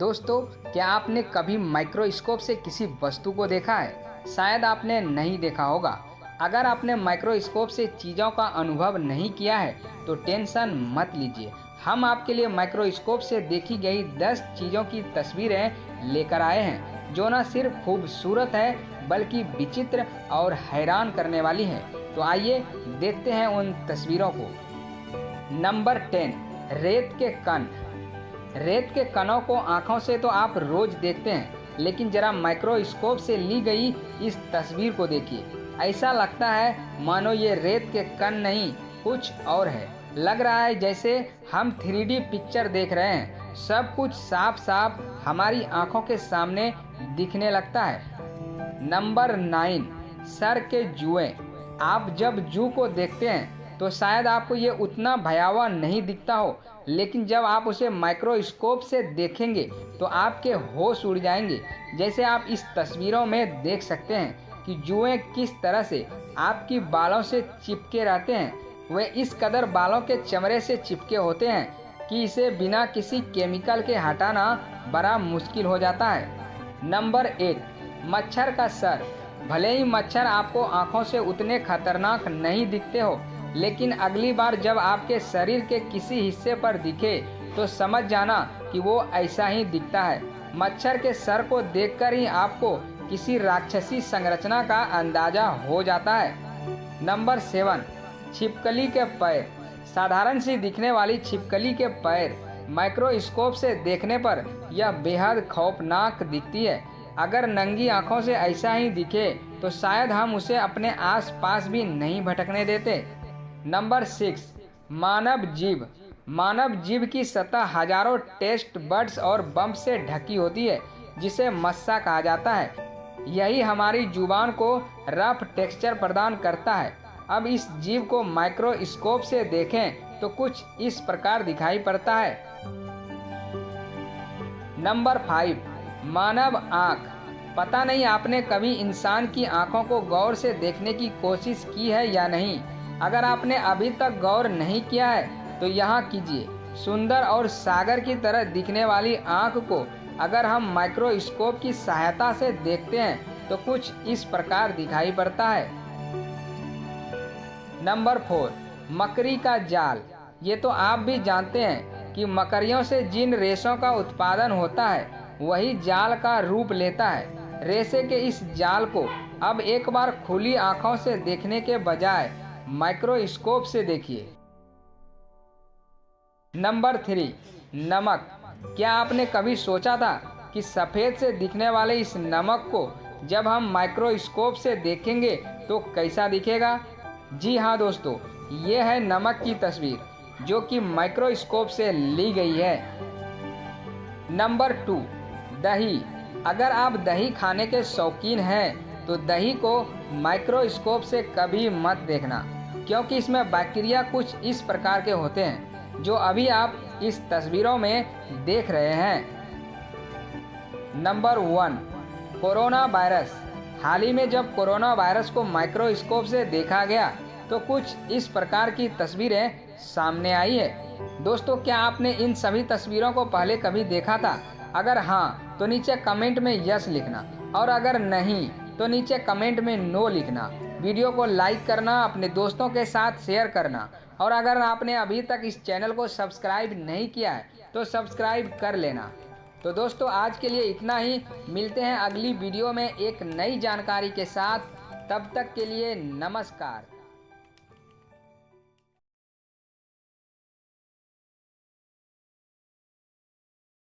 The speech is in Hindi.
दोस्तों, क्या आपने कभी माइक्रोस्कोप से किसी वस्तु को देखा है? शायद आपने नहीं देखा होगा। अगर आपने माइक्रोस्कोप से चीज़ों का अनुभव नहीं किया है तो टेंशन मत लीजिए। हम आपके लिए माइक्रोस्कोप से देखी गई 10 चीज़ों की तस्वीरें लेकर आए हैं जो न सिर्फ खूबसूरत है बल्कि विचित्र और हैरान करने वाली हैं। तो आइए देखते हैं उन तस्वीरों को। नंबर 10, रेत के कण। रेत के कणों को आंखों से तो आप रोज देखते हैं, लेकिन जरा माइक्रोस्कोप से ली गई इस तस्वीर को देखिए। ऐसा लगता है मानो ये रेत के कण नहीं कुछ और है। लग रहा है जैसे हम 3D पिक्चर देख रहे हैं। सब कुछ साफ साफ हमारी आंखों के सामने दिखने लगता है। नंबर 9, सर के जुएं। आप जब जू को देखते हैं तो शायद आपको ये उतना भयावह नहीं दिखता हो, लेकिन जब आप उसे माइक्रोस्कोप से देखेंगे तो आपके होश उड़ जाएंगे। जैसे आप इस तस्वीरों में देख सकते हैं कि जुएं किस तरह से आपकी बालों से चिपके रहते हैं। वे इस कदर बालों के चमड़े से चिपके होते हैं कि इसे बिना किसी केमिकल के हटाना बड़ा मुश्किल हो जाता है। नंबर 8, मच्छर का सर। भले ही मच्छर आपको आंखों से उतने खतरनाक नहीं दिखते हो, लेकिन अगली बार जब आपके शरीर के किसी हिस्से पर दिखे तो समझ जाना कि वो ऐसा ही दिखता है। मच्छर के सर को देखकर ही आपको किसी राक्षसी संरचना का अंदाजा हो जाता है। नंबर 7, छिपकली के पैर। साधारण सी दिखने वाली छिपकली के पैर माइक्रोस्कोप से देखने पर यह बेहद खौफनाक दिखती है। अगर नंगी आंखों से ऐसा ही दिखे तो शायद हम उसे अपने आसपास भी नहीं भटकने देते। नंबर 6, मानव जीभ। मानव जीभ की सतह हजारों टेस्ट बड्स और बम्प से ढकी होती है जिसे मस्सा कहा जाता है। यही हमारी जुबान को रफ टेक्सचर प्रदान करता है। अब इस जीभ को माइक्रोस्कोप से देखें तो कुछ इस प्रकार दिखाई पड़ता है। नंबर 5, मानव आँख। पता नहीं आपने कभी इंसान की आंखों को गौर से देखने की कोशिश की है या नहीं। अगर आपने अभी तक गौर नहीं किया है तो यहाँ कीजिए। सुंदर और सागर की तरह दिखने वाली आँख को अगर हम माइक्रोस्कोप की सहायता से देखते हैं तो कुछ इस प्रकार दिखाई पड़ता है। नंबर 4, मकड़ी का जाल। ये तो आप भी जानते हैं कि मकड़ियों से जिन रेशों का उत्पादन होता है वही जाल का रूप लेता है। रेशे के इस जाल को अब एक बार खुली आंखों से देखने के बजाय माइक्रोस्कोप से देखिए। नंबर 3, नमक। क्या आपने कभी सोचा था कि सफ़ेद से दिखने वाले इस नमक को जब हम माइक्रोस्कोप से देखेंगे तो कैसा दिखेगा? जी हाँ दोस्तों, ये है नमक की तस्वीर जो कि माइक्रोस्कोप से ली गई है। नंबर 2, दही। अगर आप दही खाने के शौकीन हैं तो दही को माइक्रोस्कोप से कभी मत देखना, क्योंकि इसमें बैक्टीरिया कुछ इस प्रकार के होते हैं जो अभी आप इस तस्वीरों में देख रहे हैं। Number 1, coronavirus. हाल ही में जब कोरोना वायरस को माइक्रोस्कोप से देखा गया तो कुछ इस प्रकार की तस्वीरें सामने आई है। दोस्तों, क्या आपने इन सभी तस्वीरों को पहले कभी देखा था? अगर हाँ तो नीचे कमेंट में यस लिखना, और अगर नहीं तो नीचे कमेंट में नो लिखना। वीडियो को लाइक करना, अपने दोस्तों के साथ शेयर करना, और अगर आपने अभी तक इस चैनल को सब्सक्राइब नहीं किया है तो सब्सक्राइब कर लेना। तो दोस्तों, आज के लिए इतना ही। मिलते हैं अगली वीडियो में एक नई जानकारी के साथ। तब तक के लिए नमस्कार।